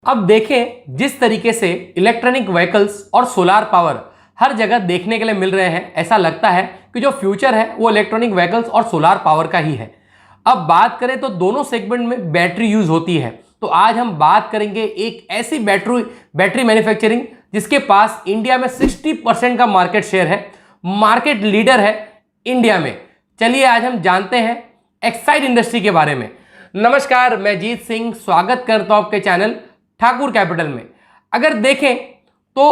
अब देखें जिस तरीके से इलेक्ट्रॉनिक व्हीकल्स और सोलार पावर हर जगह देखने के लिए मिल रहे हैं, ऐसा लगता है कि जो फ्यूचर है वो इलेक्ट्रॉनिक व्हीकल्स और सोलार पावर का ही है। अब बात करें तो दोनों सेगमेंट में बैटरी यूज होती है, तो आज हम बात करेंगे एक ऐसी बैटरी मैन्युफैक्चरिंग जिसके पास इंडिया में 60% का मार्केट शेयर है, मार्केट लीडर है इंडिया में। चलिए आज हम जानते हैं एक्साइड इंडस्ट्री के बारे में। नमस्कार, मैं जीत सिंह स्वागत करता हूं आपके चैनल ठाकुर कैपिटल में। अगर देखें तो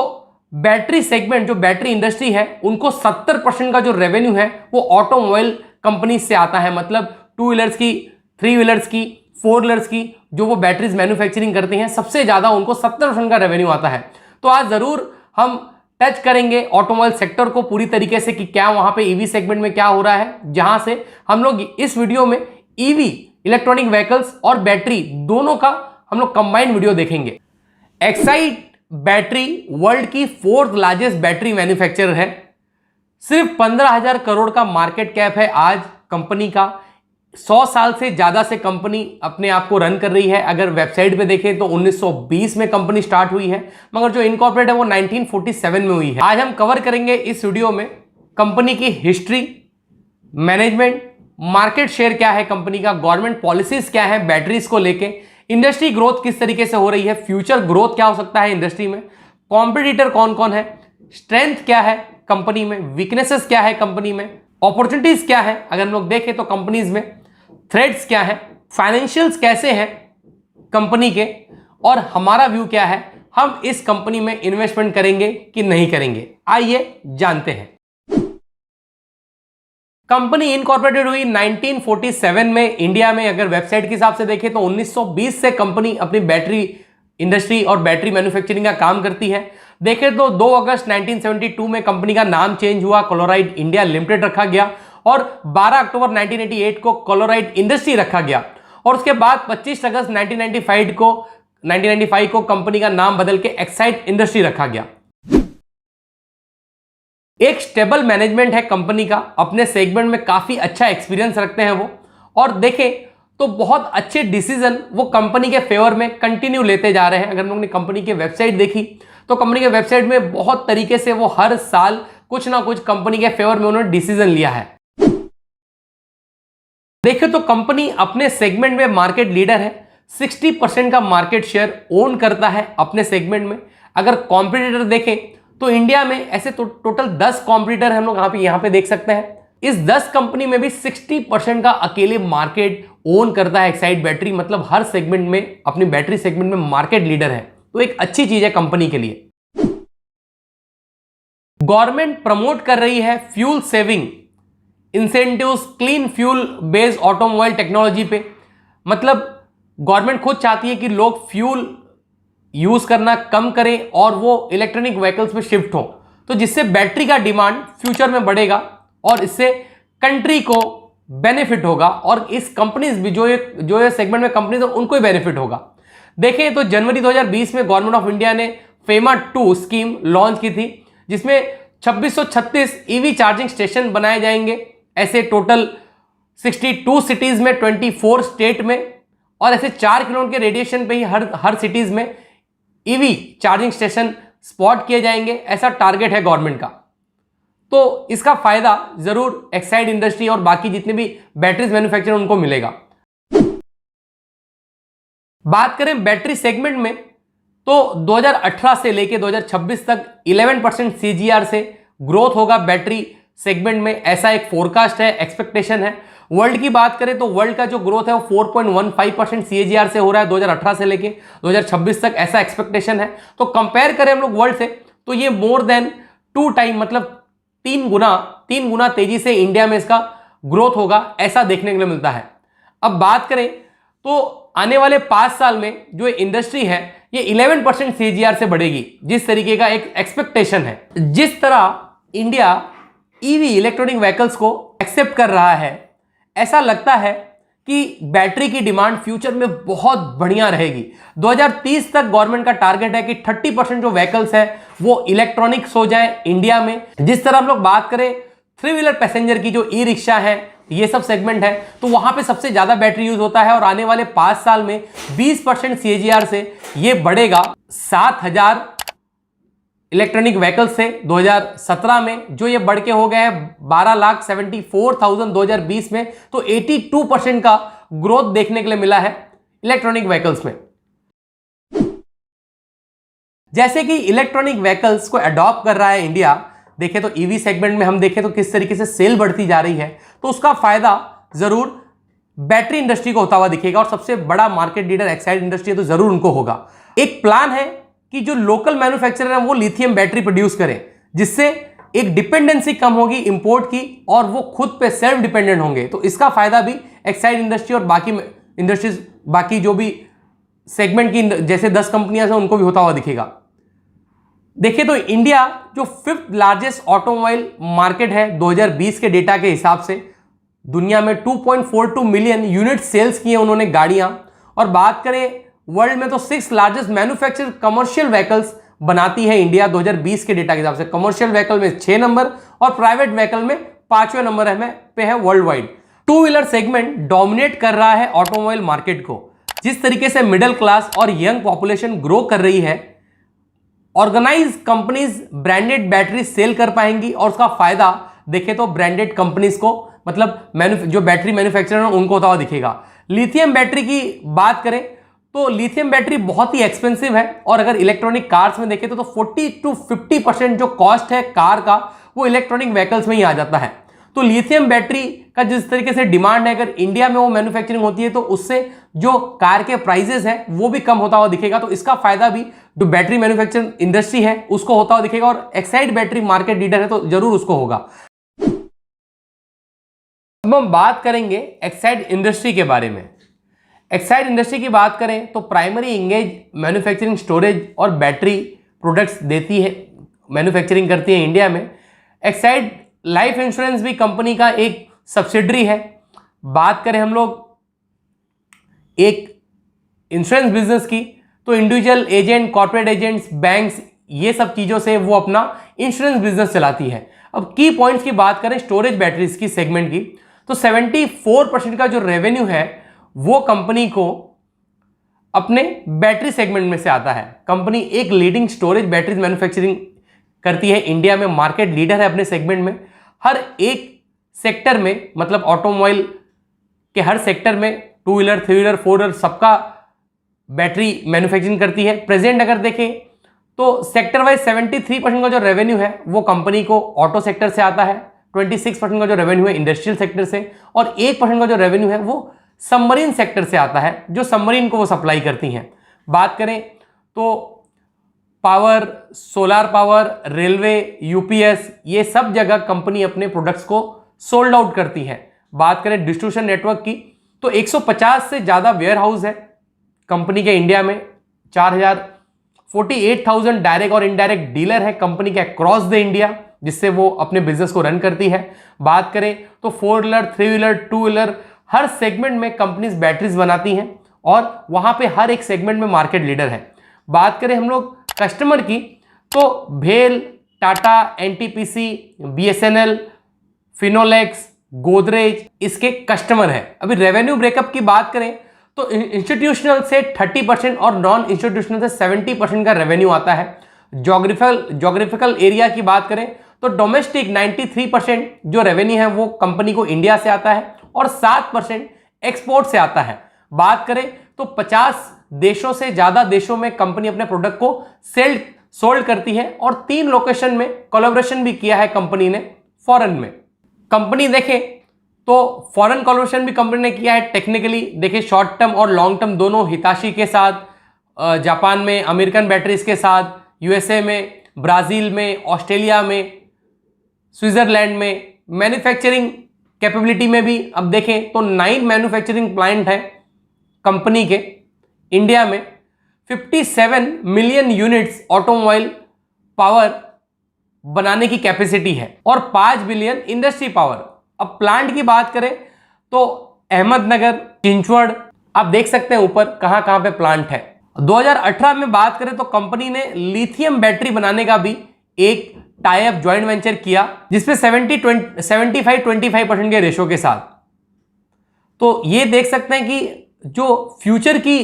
बैटरी सेगमेंट जो बैटरी इंडस्ट्री है उनको 70% का जो रेवेन्यू है वो ऑटोमोबाइल कंपनी से आता है, मतलब 2 व्हीलर्स की, 3 व्हीलर्स की, 4 व्हीलर्स की जो वो बैटरीज मैन्युफैक्चरिंग करती हैं, सबसे ज्यादा उनको 70% का रेवेन्यू आता है। तो आज जरूर हम टच करेंगे ऑटोमोबाइल सेक्टर को पूरी तरीके से कि क्या वहां पे ईवी सेगमेंट में क्या हो रहा है, जहां से हम लोग इस वीडियो में ईवी इलेक्ट्रॉनिक व्हीकल्स और बैटरी दोनों का हम लोग कंबाइंड वीडियो देखेंगे। एक्साइड बैटरी वर्ल्ड की 4th लार्जेस्ट बैटरी मैन्युफैक्चरर है। सिर्फ 15,000 करोड़ का मार्केट कैप है आज कंपनी का। 100 साल से ज्यादा से कंपनी अपने आप को रन कर रही है। अगर वेबसाइट पे देखें तो 1920 में कंपनी स्टार्ट हुई है, मगर जो इनकॉर्पोरेट है वो 1947 में हुई है। आज हम कवर करेंगे इस वीडियो में कंपनी की हिस्ट्री, मैनेजमेंट, मार्केट शेयर क्या है कंपनी का, गवर्नमेंट पॉलिसीज क्या है बैटरीज को लेके, इंडस्ट्री ग्रोथ किस तरीके से हो रही है, फ्यूचर ग्रोथ क्या हो सकता है इंडस्ट्री में, कॉम्पिटिटर कौन कौन है, स्ट्रेंथ क्या है कंपनी में, वीकनेसेस क्या है कंपनी में, अपॉर्चुनिटीज क्या है अगर हम लोग देखें तो कंपनीज में, थ्रेड्स क्या है, फाइनेंशियल्स कैसे हैं कंपनी के, और हमारा व्यू क्या है, हम इस कंपनी में इन्वेस्टमेंट करेंगे कि नहीं करेंगे। आइए जानते हैं। कंपनी इनकॉर्पोरेटेड हुई 1947 में इंडिया में। अगर वेबसाइट के हिसाब से देखें तो 1920 से कंपनी अपनी बैटरी इंडस्ट्री और बैटरी मैन्युफैक्चरिंग का काम करती है। देखें तो 2 अगस्त 1972 में कंपनी का नाम चेंज हुआ, कोलोराइड इंडिया लिमिटेड रखा गया, और 12 अक्टूबर 1988 को कोलोराइड इंडस्ट्री रखा गया, और उसके बाद 25 अगस्त 1995 को कंपनी का नाम बदल के एक्साइड इंडस्ट्री रखा गया। एक स्टेबल मैनेजमेंट है कंपनी का, अपने सेगमेंट में काफी अच्छा एक्सपीरियंस रखते हैं वो, और देखें तो बहुत अच्छे डिसीजन वो कंपनी के फेवर में कंटिन्यू लेते जा रहे हैं। अगर हम लोगों ने कंपनी की वेबसाइट देखी तो कंपनी के वेबसाइट में बहुत तरीके से वो हर साल कुछ ना कुछ कंपनी के फेवर में उन्होंने डिसीजन लिया है। देखें तो कंपनी अपने सेगमेंट में मार्केट लीडर है, 60% का मार्केट शेयर ओन करता है अपने सेगमेंट में। अगर कॉम्पिटिटर देखें तो इंडिया में ऐसे तो टोटल 10 कॉम्पिटिटर हम लोग यहां पे देख सकते हैं। इस 10 कंपनी में भी 60% का अकेले मार्केट ओन करता है एक्साइड बैटरी, मतलब हर सेगमेंट में, अपनी बैटरी सेगमेंट में मार्केट लीडर है। तो एक अच्छी चीज है कंपनी के लिए। गवर्नमेंट प्रमोट कर रही है fuel saving incentives, clean fuel based automobile technology पे, मतलब गवर्नमेंट खुद चाहती है कि लोग फ्यूल यूज करना कम करें और वो इलेक्ट्रॉनिक व्हीकल्स में शिफ्ट हो, तो जिससे बैटरी का डिमांड फ्यूचर में बढ़ेगा और इससे कंट्री को बेनिफिट होगा, और इस कंपनीज भी जो ये सेगमेंट में कंपनीज है उनको ही बेनिफिट होगा। देखें तो जनवरी 2020 में गवर्नमेंट ऑफ इंडिया ने फेमा 2 स्कीम लॉन्च की थी, जिसमें 2636 ईवी चार्जिंग स्टेशन बनाए जाएंगे, ऐसे टोटल 62 सिटीज में, 24 स्टेट में, और ऐसे 4 किलोमीटर के रेडिएशन पे ही हर सिटीज में ईवी चार्जिंग स्टेशन स्पॉट किए जाएंगे। ऐसा टारगेट है गवर्नमेंट का। तो इसका फायदा जरूर एक्साइड इंडस्ट्री और बाकी जितने भी बैटरीज मैन्युफैक्चरर उनको मिलेगा। बात करें बैटरी सेगमेंट में तो 2018 से लेकर 2026 तक 11% सीजीआर से ग्रोथ होगा बैटरी सेगमेंट में, ऐसा एक फोरकास्ट है, एक्सपेक्टेशन है। वर्ल्ड की बात करें तो वर्ल्ड का जो ग्रोथ है वो 4.15% सीएजीआर से हो रहा है 2018 से लेके 2026 तक, ऐसा एक्सपेक्टेशन है। तो कंपेयर करें हम लोग वर्ल्ड से तो ये मोर देन 2 टाइम, मतलब 3 गुना तेजी से इंडिया में इसका ग्रोथ होगा, ऐसा देखने के लिए मिलता है। अब बात करें तो आने वाले 5 साल में जो इंडस्ट्री है ये 11% सीजीआर से बढ़ेगी, जिस तरीके का एक एक्सपेक्टेशन है। जिस तरह इंडिया ईवी इलेक्ट्रॉनिक व्हीकल्स को एक्सेप्ट कर रहा है, ऐसा लगता है कि बैटरी की डिमांड फ्यूचर में बहुत बढ़िया रहेगी। 2030 तक गवर्नमेंट का टारगेट है कि 30% जो व्हीकल्स है वो इलेक्ट्रॉनिक्स हो जाए इंडिया में। जिस तरह हम लोग बात करें थ्री व्हीलर पैसेंजर की जो ई रिक्शा है, ये सब सेगमेंट है, तो वहां पे सबसे ज्यादा बैटरी यूज होता है और आने वाले 5 साल में 20% CAGR से ये बढ़ेगा 7,000 इलेक्ट्रॉनिक व्हीकल्स से 2017 में, जो ये बढ़ के हो गए हैं 12,74,000 2020 में। तो 82% का ग्रोथ देखने के लिए मिला है इलेक्ट्रॉनिक व्हीकल्स में। जैसे कि इलेक्ट्रॉनिक व्हीकल्स को अडॉप्ट कर रहा है इंडिया, देखें तो ईवी सेगमेंट में हम देखें तो किस तरीके से सेल बढ़ती जा रही है, तो उसका फायदा जरूर बैटरी इंडस्ट्री को होता हुआ दिखेगा। और सबसे बड़ा मार्केट लीडर एक्साइड इंडस्ट्री है, तो जरूर उनको होगा। एक प्लान है कि जो लोकल मैन्युफैक्चरर है वो लिथियम बैटरी प्रोड्यूस करें, जिससे एक डिपेंडेंसी कम होगी इंपोर्ट की और वो खुद पे सेल्फ डिपेंडेंट होंगे। तो इसका फायदा भी एक्साइड इंडस्ट्री और बाकी इंडस्ट्रीज, बाकी जो भी सेगमेंट की जैसे 10 कंपनियां हैं उनको भी होता हुआ दिखेगा। देखिए तो इंडिया जो 5th लार्जेस्ट ऑटोमोबाइल मार्केट है 2020 के डेटा के हिसाब से, दुनिया में 2.42 मिलियन यूनिट सेल्स किए उन्होंने गाड़ियां। और बात करें वर्ल्ड में तो 6th largest manufacture commercial vehicles बनाती है इंडिया 2020 के डेटा के हिसाब से। कमर्शियल व्हीकल में 6 नंबर और प्राइवेट व्हीकल में 5वें नंबर पे है world wide. Two wheeler segment dominate कर रहा है ऑटोमोबाइल मार्केट को। जिस तरीके से मिडिल क्लास और यंग पॉपुलेशन ग्रो कर रही है, organise companies branded battery sell कर पाएंगी और उसका फायदा देखें तो ब्रांडेड कंपनीज को, मतलब जो बैटरी मैन्युफैक्चरर हैं उनको होता हुआ दिखेगा। लिथियम बैटरी की बात करें तो लिथियम बैटरी बहुत ही एक्सपेंसिव है और अगर इलेक्ट्रॉनिक कार्स में देखें तो 40 to 50% जो कॉस्ट है कार का वो इलेक्ट्रॉनिक व्हीकल्स में ही आ जाता है। तो लिथियम बैटरी का जिस तरीके से डिमांड है, अगर इंडिया में वो मैन्युफैक्चरिंग होती है तो उससे जो कार के प्राइसेस हैं वो भी कम होता हुआ दिखेगा। तो इसका फायदा भी जो बैटरी मैन्युफैक्चरिंग इंडस्ट्री है उसको होता हुआ दिखेगा और एक्साइड बैटरी मार्केट लीडर है तो जरूर उसको होगा। अब हम बात करेंगे एक्साइड इंडस्ट्री के बारे में। एक्साइड इंडस्ट्री की बात करें तो प्राइमरी इंगेज मैन्युफैक्चरिंग, स्टोरेज और बैटरी प्रोडक्ट्स देती है, मैन्युफैक्चरिंग करती है इंडिया में। एक्साइड लाइफ इंश्योरेंस भी कंपनी का एक सब्सिडरी है। बात करें हम लोग एक इंश्योरेंस बिजनेस की तो individual agent, corporate agents, banks, ये सब चीज़ों से वो अपना इंश्योरेंस बिजनेस चलाती है। अब की पॉइंट्स की बात करें स्टोरेज बैटरीज की सेगमेंट की तो 74% का जो रेवेन्यू है वो कंपनी को अपने बैटरी सेगमेंट में से आता है। कंपनी एक लीडिंग स्टोरेज बैटरीज मैन्युफैक्चरिंग करती है, इंडिया में मार्केट लीडर है अपने सेगमेंट में। हर एक सेक्टर में, मतलब ऑटोमोबाइल के हर सेक्टर में, 2 व्हीलर, 3 व्हीलर, 4 व्हीलर सबका बैटरी मैन्युफैक्चरिंग करती है। प्रेजेंट अगर देखें तो सेक्टर वाइज 73% का जो रेवेन्यू है वो कंपनी को ऑटो सेक्टर से आता है, 26% का जो रेवेन्यू है इंडस्ट्रियल सेक्टर से और 1% का जो रेवेन्यू है वो सबमरीन सेक्टर से आता है, जो सबमरीन को वो सप्लाई करती हैं। बात करें तो power, solar power, railway, UPS, ये सब जगह कंपनी अपने प्रोडक्ट्स को सोल्ड आउट करती है। बात करें डिस्ट्रीब्यूशन नेटवर्क की तो 150 से ज़्यादा वेयर हाउस है कंपनी के इंडिया में, 48,000 डायरेक्ट और इनडायरेक्ट डीलर है कंपनी के अक्रॉस द इंडिया, जिससे वो अपने बिजनेस को रन करती है। बात करें तो 4 व्हीलर, 3 व्हीलर, 2 व्हीलर, हर सेगमेंट में कंपनीज बैटरीज बनाती हैं और वहां पे हर एक सेगमेंट में मार्केट लीडर है। बात करें हम लोग कस्टमर की तो भेल, टाटा, एनटीपीसी, बीएसएनएल, फिनोलेक्स, गोदरेज इसके कस्टमर है। अभी रेवेन्यू ब्रेकअप की बात करें तो इंस्टीट्यूशनल से 30% और नॉन इंस्टीट्यूशनल से 70% का रेवेन्यू आता है। ज्योग्राफिकल एरिया की बात करें तो डोमेस्टिक 93% जो रेवेन्यू है वो कंपनी को इंडिया से आता है और 7% एक्सपोर्ट से आता है। बात करें तो 50 देशों से ज्यादा देशों में कंपनी अपने प्रोडक्ट को सोल्ड करती है और 3 लोकेशन में कोलैबोरेशन भी किया है कंपनी ने फॉरेन में। कंपनी देखें तो फॉरेन कोलैबोरेशन भी कंपनी ने किया है टेक्निकली, देखिए शॉर्ट टर्म और लॉन्ग टर्म दोनों, हिताशी के साथ, जापान में, अमेरिकन बैटरीज के साथ, यूएसए में, ब्राजील में, ऑस्ट्रेलिया में, स्विट्जरलैंड में। मैन्युफैक्चरिंग कैपेबिलिटी में भी अब देखें तो 9 मैन्युफैक्चरिंग प्लांट है कंपनी के इंडिया में, 57 मिलियन यूनिट्स ऑटोमोबाइल पावर बनाने की कैपेसिटी है और 5 बिलियन इंडस्ट्री पावर। अब प्लांट की बात करें तो अहमदनगर, चिंचवड़, आप देख सकते हैं ऊपर कहां कहां पे प्लांट है। 2018 में बात करें तो कंपनी ने लिथियम बैटरी बनाने का भी एक टाई अप ज्वाइंट वेंचर किया जिसपे 75-25% के रेशो के साथ। तो ये देख सकते हैं कि जो फ्यूचर की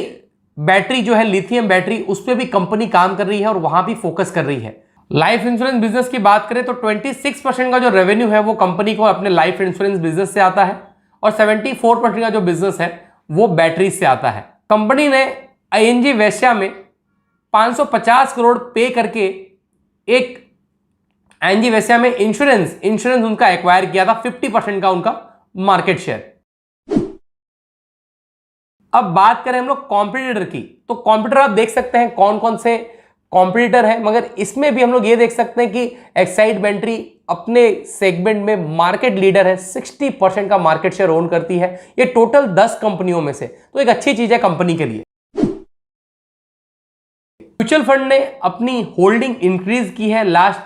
बैटरी जो है लिथियम बैटरी, उस पर भी कंपनी काम कर रही है और वहां भी फोकस कर रही है। लाइफ इंश्योरेंस बिजनेस की बात करें तो 26% का जो रेवेन्यू है वो कंपनी को अपने लाइफ इंश्योरेंस बिजनेस से आता है और 74% का जो बिजनेस है वो बैटरी से आता है। कंपनी ने आईएनजी वैश्या में 550 करोड़ पे करके एक आईएनजी वैश्या में इंश्योरेंस उनका एक्वायर किया था, 50% का उनका मार्केट शेयर। अब बात करें हम लोग कॉम्पिटिटर की, तो कॉम्पिटिटर आप देख सकते हैं कौन कौन से कॉम्पिटिटर है, मगर इसमें भी हम लोग ये देख सकते हैं कि एक्साइड बैटरी अपने सेगमेंट में मार्केट लीडर है, 60% का मार्केट शेयर ओन करती है। ये टोटल 10 कंपनियों में से, तो एक अच्छी चीज है कंपनी के लिए। म्यूचुअल फंड ने अपनी होल्डिंग इंक्रीज की है लास्ट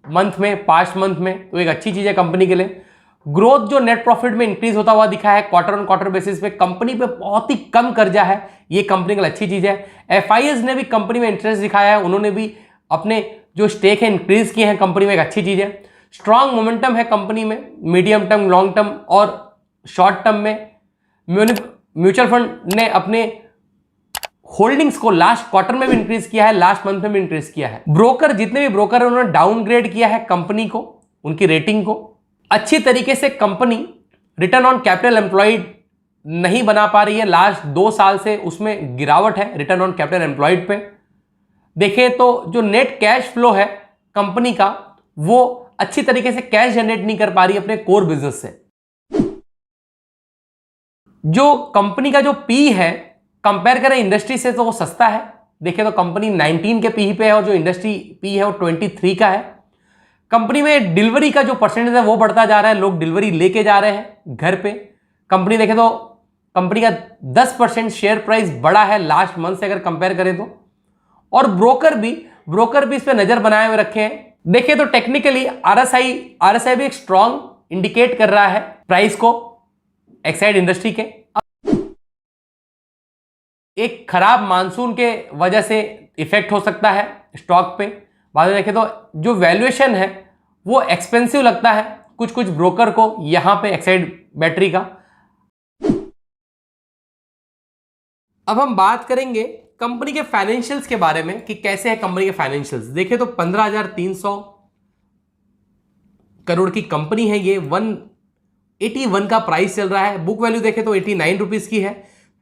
मंथ में, पास्ट मंथ में, तो एक अच्छी चीज है कंपनी के लिए। ग्रोथ जो नेट प्रॉफिट में इंक्रीज होता हुआ दिखा है क्वार्टर ऑन क्वार्टर बेसिस पे, कंपनी पे बहुत ही कम कर्जा है, ये कंपनी के लिए अच्छी चीज है। एफआईएस ने भी कंपनी में इंटरेस्ट दिखाया है, उन्होंने भी अपने जो स्टेक है इंक्रीज किए हैं कंपनी में, एक अच्छी चीज है। स्ट्रांग मोमेंटम है कंपनी में, मीडियम टर्म, लॉन्ग टर्म और शॉर्ट टर्म में। म्यूचुअल फंड ने अपने होल्डिंग्स को लास्ट क्वार्टर में भी इंक्रीज किया है, लास्ट मंथ में भी इंक्रीज किया है। ब्रोकर, जितने भी ब्रोकर है उन्होंने डाउनग्रेड किया है कंपनी को, उनकी रेटिंग को। अच्छी तरीके से company return on capital employed नहीं बना पा रही है, लास्ट 2 साल से उसमें गिरावट है रिटर्न ऑन कैपिटल एम्प्लॉयड पे। देखें तो जो नेट कैश फ्लो है कंपनी का, वो अच्छी तरीके से कैश जनरेट नहीं कर पा रही अपने कोर बिजनेस से। जो कंपनी का जो पी है कंपेयर करें इंडस्ट्री से तो वो सस्ता है। देखें तो कंपनी 19 के पी पे है और जो इंडस्ट्री पी है वो 23 का है। कंपनी में डिलीवरी का जो परसेंटेज है वो बढ़ता जा रहा है, लोग डिलीवरी लेके जा रहे हैं घर पे। कंपनी देखें तो कंपनी का 10% शेयर प्राइस बढ़ा है लास्ट मंथ से अगर कंपेयर करें तो। और ब्रोकर भी इस पे नजर बनाए हुए रखे हैं। देखें तो टेक्निकली आरएसआई भी एक स्ट्रॉन्ग इंडिकेट कर रहा है प्राइस को एक्साइड इंडस्ट्री के। एक खराब मानसून के वजह से इफेक्ट हो सकता है स्टॉक पे। बाद में देखें तो जो वैल्यूएशन है वो एक्सपेंसिव लगता है कुछ ब्रोकर को यहां पे एक्साइड बैटरी का। अब हम बात करेंगे कंपनी के फाइनेंशियल्स के बारे में कि कैसे है कंपनी के फाइनेंशियल्स। देखें तो 15,300 करोड़ की कंपनी है, ये 181 का प्राइस चल रहा है। बुक वैल्यू देखें तो 89 रुपीज की है।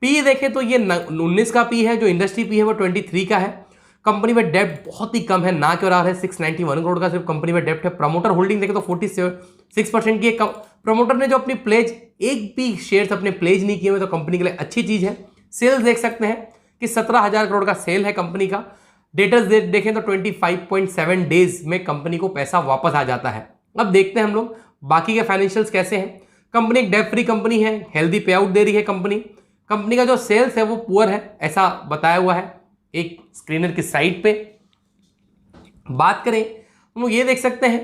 पी देखें तो ये 19 का पी है, जो इंडस्ट्री पी है वो 23 का है। कंपनी में डेब्ट बहुत ही कम है, ना क्यों रहा है 691 करोड़ का सिर्फ कंपनी में डेब्ट है। प्रमोटर होल्डिंग देखें तो 46% की। प्रमोटर ने जो अपनी प्लेज, एक भी शेयर्स अपने प्लेज नहीं किए हुए, तो कंपनी के लिए अच्छी चीज है। सेल्स देख सकते हैं कि 17,000 करोड़ का सेल है कंपनी का। डेटर्स देखें तो 25.7 डेज में कंपनी को पैसा वापस आ जाता है। अब देखते हैं हम लोग बाकी के फाइनेंशियल्स कैसे हैं। कंपनी एक डेट फ्री कंपनी है, हेल्दी पे आउट दे रही है कंपनी का जो सेल्स है वो पुअर है, ऐसा बताया हुआ है एक स्क्रीनर की साइड पे। बात करें हम लोग ये देख सकते हैं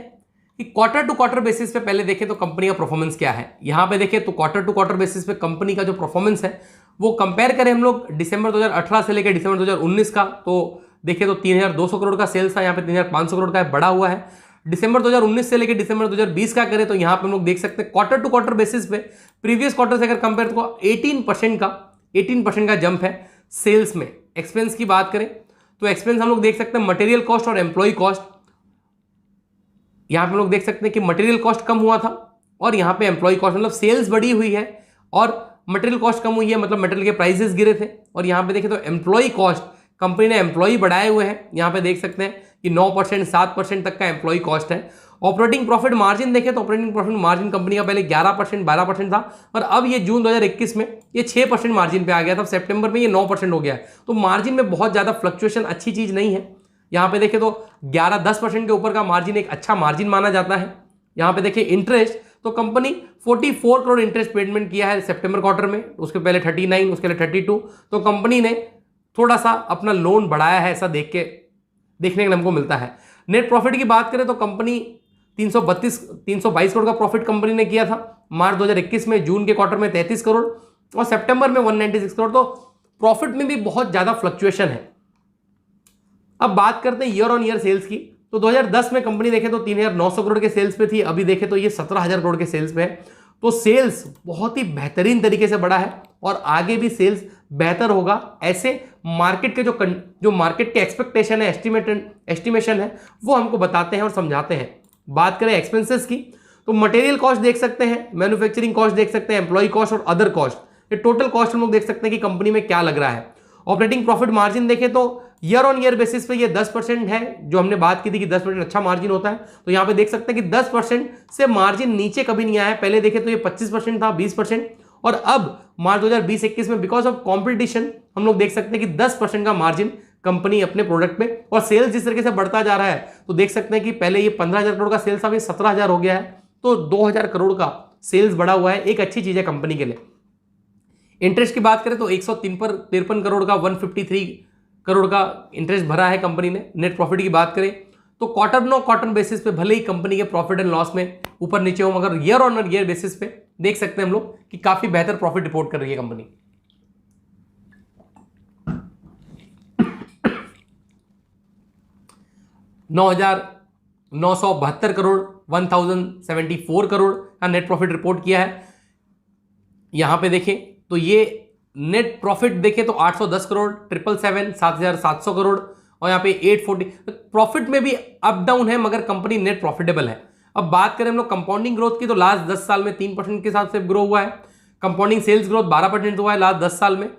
कि क्वार्टर टू क्वार्टर बेसिस पे पहले देखें तो कंपनी का परफॉर्मेंस क्या है। यहां पे देखें तो क्वार्टर टू क्वार्टर बेसिस पे कंपनी का जो परफॉर्मेंस है वो कंपेयर करें हम लोग दिसंबर 2018 से लेकर दिसंबर 2019 का, तो देखें तो 3,200 करोड़ का सेल्स था, यहाँ पे 3,500 करोड़ का बढ़ा हुआ है। दिसंबर 2019 से लेकर दिसंबर 2020 का करें तो यहाँ पे हम लोग देख सकते हैं क्वार्टर टू क्वार्टर बेसिस पे प्रीवियस क्वार्टर से अगर कंपेयर तो 18% का जंप है सेल्स में। एक्सपेंस की बात करें तो एक्सपेंस हम लोग देख सकते हैं मटेरियल कॉस्ट और एम्प्लॉय कॉस्ट। यहां पे हम लोग देख सकते हैं कि मटेरियल कॉस्ट कम हुआ था और यहां पे एम्प्लॉय कॉस्ट, मतलब सेल्स बढ़ी हुई है और मटेरियल कॉस्ट कम हुई है, मतलब मटेरियल के प्राइसेस गिरे थे। और यहां पे देखें तो एम्प्लॉय कॉस्ट, कंपनी ने एम्प्लॉय बढ़ाए हुए हैं। यहां पे देख सकते हैं कि 9% 7% तक का एम्प्लॉय कॉस्ट है। ऑपरेटिंग प्रॉफिट मार्जिन देखें तो ऑपरेटिंग प्रॉफिट मार्जिन कंपनी का पहले 11% 12% था और अब ये जून 2021 में ये 6% मार्जिन पे आ गया था। सितंबर में ये 9% हो गया है। तो मार्जिन में बहुत ज़्यादा फ्लक्चुएशन अच्छी चीज़ नहीं है। यहाँ पे देखें तो 11-10% के ऊपर का मार्जिन एक अच्छा मार्जिन माना जाता है। यहाँ पे देखिए इंटरेस्ट, तो कंपनी 44 करोड़ इंटरेस्ट पेमेंट किया है सितंबर क्वार्टर में, उसके पहले 39, उसके लिए 32। तो कंपनी ने थोड़ा सा अपना लोन बढ़ाया है, ऐसा देखने के लिए हमको मिलता है। नेट प्रॉफिट की बात करें तो कंपनी 322 करोड़ का प्रॉफिट कंपनी ने किया था मार्च 2021 में। जून के क्वार्टर में 33 करोड़ और सितंबर में 196 करोड़। तो प्रॉफिट में भी बहुत ज्यादा फ्लक्चुएशन है। अब बात करते हैं ईयर ऑन ईयर सेल्स की, तो 2010 में कंपनी देखे तो 3,900 करोड़ के सेल्स पे थी, अभी देखे तो ये 17,000 करोड़ के सेल्स पे है। तो सेल्स बहुत ही बेहतरीन तरीके से बढ़ा है और आगे भी सेल्स बेहतर होगा। ऐसे मार्केट के जो मार्केट के एक्सपेक्टेशन है, एस्टिमेशन है, वो हमको बताते हैं और समझाते हैं। बात करें एक्सपेंसेस की तो मटेरियल कॉस्ट देख सकते हैं, मैन्युफैक्चरिंग कॉस्ट देख सकते हैं, एम्प्लॉय कॉस्ट और अदर कॉस्ट, ये टोटल कॉस्ट हम लोग देख सकते हैं कि कंपनी में क्या लग रहा है। ऑपरेटिंग प्रॉफिट मार्जिन देखें तो ईयर ऑन ईयर बेसिस पे ये 10% है, जो हमने बात की थी कि 10% अच्छा मार्जिन होता है। तो यहाँ पे देख सकते हैं कि 10% से मार्जिन नीचे कभी नहीं आया है। पहले देखें तो ये 25% था, 20%, और अब मार्च 2020-21 में बिकॉज ऑफ कॉम्पिटिशन हम लोग देख सकते हैं कि 10% का मार्जिन कंपनी अपने प्रोडक्ट में, और सेल्स जिस तरीके से बढ़ता जा रहा है तो देख सकते हैं कि पहले ये 15,000 करोड़ का सेल्स अभी 17,000 हो गया है, तो 2,000 करोड़ का सेल्स बढ़ा हुआ है, एक अच्छी चीज है कंपनी के लिए। इंटरेस्ट की बात करें तो 153 करोड़ का 153 करोड़ का इंटरेस्ट भरा है कंपनी ने। नेट प्रॉफिट की बात करें तो क्वार्टर बेसिस पे भले ही कंपनी के प्रॉफिट एंड लॉस में ऊपर नीचे हो, मगर ईयर ऑन ईयर बेसिस पे देख सकते हैं हम लोग कि काफी बेहतर प्रॉफिट रिपोर्ट कर रही है कंपनी। $9,972 करोड़ 1,074 करोड़ का नेट प्रॉफिट रिपोर्ट किया है। यहां पे देखें तो ये नेट प्रॉफिट देखें तो 810 करोड़ 777 7,700 करोड़, और यहाँ पे 840। प्रॉफिट में भी अप डाउन है, मगर कंपनी नेट प्रॉफिटेबल है। अब बात करें हम लोग कंपाउंडिंग ग्रोथ की तो लास्ट 10 साल में 3% के हिसाब से ग्रो हुआ है। कंपाउंडिंग सेल्स ग्रोथ 12% हुआ है लास्ट 10 साल में,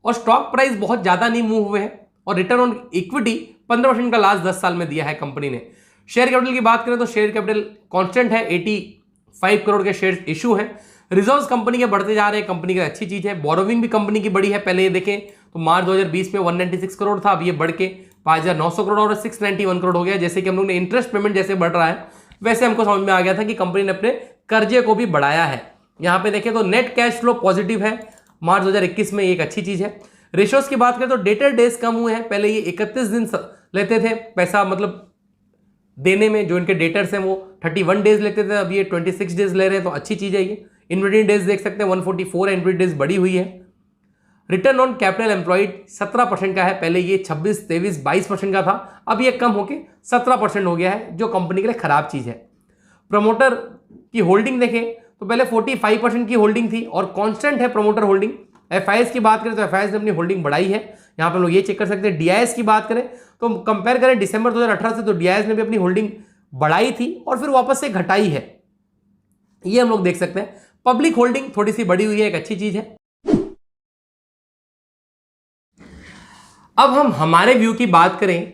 और स्टॉक प्राइस बहुत ज्यादा नहीं मूव हुए हैं, और रिटर्न ऑन इक्विटी 15% का लास्ट 10 साल में दिया है कंपनी ने। शेयर कैपिटल की बात करें तो शेयर कैपिटल कांस्टेंट है, 85 करोड़ के शेयर इशू है। रिजर्व्स कंपनी के बढ़ते जा रहे हैं, कंपनी की अच्छी चीज है। बोरोविंग भी कंपनी की बड़ी है, पहले ये देखें तो मार्च 2020 में 196 करोड़ था, अब ये बढ़ के 5,900 करोड़ और 691 करोड़ हो गया। जैसे कि हम लोग ने इंटरेस्ट पेमेंट जैसे बढ़ रहा है, वैसे हमको समझ में आ गया था कि कंपनी ने अपने कर्जे को भी बढ़ाया है। यहाँ पे देखें तो नेट कैश फ्लो पॉजिटिव है मार्च 2021 में, एक अच्छी चीज है। रेशियोज की बात करें तो डेटर डेज कम हुए हैं, पहले ये 31 दिन लेते थे पैसा मतलब देने में, जो इनके डेटर्स हैं वो 31 डेज लेते थे, अब ये 26 डेज ले रहे हैं, तो अच्छी चीज है ये। इन्वेंटरी डेज देख सकते हैं 144 इन्वेंटरी डेज बढ़ी हुई है। रिटर्न ऑन कैपिटल एम्प्लॉयड 17% का है, पहले ये 26, 23, 22% का था, अब ये कम होके 17% हो गया है, जो कंपनी के लिए खराब चीज है। प्रमोटर की होल्डिंग देखें तो पहले 45% की होल्डिंग थी और कांस्टेंट है प्रमोटर होल्डिंग। एफआईएस की बात करें तो एफआईएस ने अपनी होल्डिंग बढ़ाई है, यहाँ पे लोग ये चेक कर सकते हैं। डीआईएस की बात करें तो कंपेयर करें दिसंबर 2018 से, तो डीआईएस ने भी अपनी होल्डिंग बढ़ाई थी और फिर वापस से घटाई है, ये हम लोग देख सकते हैं। पब्लिक होल्डिंग थोड़ी सी बढ़ी हुई है, एक अच्छी चीज है। अब हम हमारे व्यू की बात करें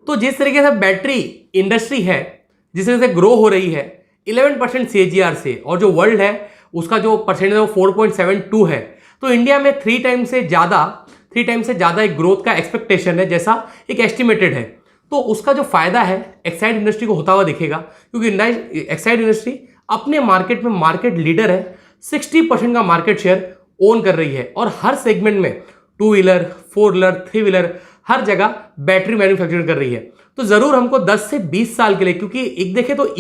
तो जिस तरीके से बैटरी इंडस्ट्री है, जिस तरीके से ग्रो हो रही है 11% CAGR से, और जो वर्ल्ड है उसका जो परसेंटेज है वो 4.72 है, तो इंडिया में 3 टाइम से ज्यादा एक ग्रोथ का एक्सपेक्टेशन है, जैसा एक एस्टिमेटेड है। तो उसका जो फायदा है एक्साइड इंडस्ट्री को होता हुआ दिखेगा, क्योंकि एक्साइड इंडस्ट्री अपने मार्केट में मार्केट लीडर है, 60% का मार्केट शेयर ओन कर रही है, और हर सेगमेंट में 2 व्हीलर, 4 व्हीलर, 3 व्हीलर हर जगह बैटरी मैन्युफैक्चरिंग कर रही है। तो जरूर हमको 10 से 20 साल के लिए, क्योंकि एक देखे तो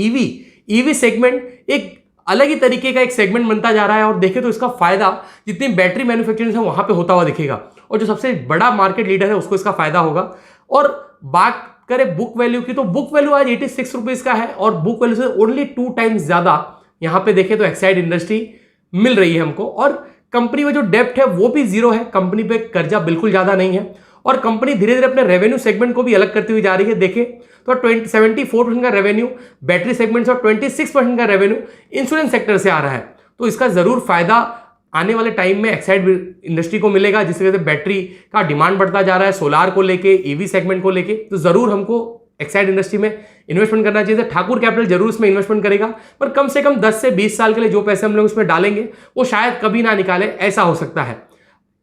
ईवी सेगमेंट एक अलग ही तरीके का एक सेगमेंट बनता जा रहा है, और देखे तो इसका फायदा जितनी बैटरी मैन्युफैक्चरिंग है वहां पे होता हुआ दिखेगा, और जो सबसे बड़ा मार्केट लीडर है उसको इसका फायदा होगा। और बात करें बुक वैल्यू की तो बुक वैल्यू आज 86 रुपीज का है, और बुक वैल्यू से ओनली 2 टाइम्स ज्यादा यहां पे देखें तो एक्साइड इंडस्ट्री मिल रही है हमको। और कंपनी में जो डेप्ट है वो भी जीरो है, कंपनी पे कर्जा बिल्कुल ज्यादा नहीं है, और कंपनी धीरे धीरे अपने रेवेन्यू सेगमेंट को भी अलग करती हुई जा रही है। देखें तो 74% का रेवेन्यू बैटरी सेगमेंट से और 26% का रेवेन्यू इंश्योरेंस सेक्टर से आ रहा है। तो इसका जरूर फायदा आने वाले टाइम में एक्साइड इंडस्ट्री को मिलेगा, जिस वजह से बैटरी का डिमांड बढ़ता जा रहा है, सोलार को लेके, ईवी सेगमेंट को लेके। तो जरूर हमको एक्साइड इंडस्ट्री में इन्वेस्टमेंट करना चाहिए। ठाकुर कैपिटल जरूर इसमें इन्वेस्टमेंट करेगा, पर कम से कम 10 से 20 साल के लिए जो पैसे हम लोग इसमें डालेंगे वो शायद कभी ना निकाले, ऐसा हो सकता है।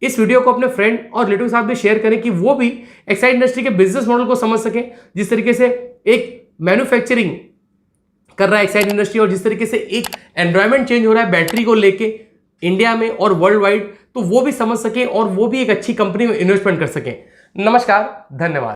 इस वीडियो को अपने फ्रेंड और रिलेटिव के साथ भी शेयर करें कि वो भी एक्साइड इंडस्ट्री के बिजनेस मॉडल को समझ सकें, जिस तरीके से एक मैन्युफैक्चरिंग कर रहा है एक्साइड इंडस्ट्री, और जिस तरीके से एक एनवायरमेंट चेंज हो रहा है बैटरी को लेके इंडिया में और वर्ल्ड वाइड, तो वो भी समझ सकें और वो भी एक अच्छी कंपनी में इन्वेस्टमेंट कर सकें। नमस्कार, धन्यवाद।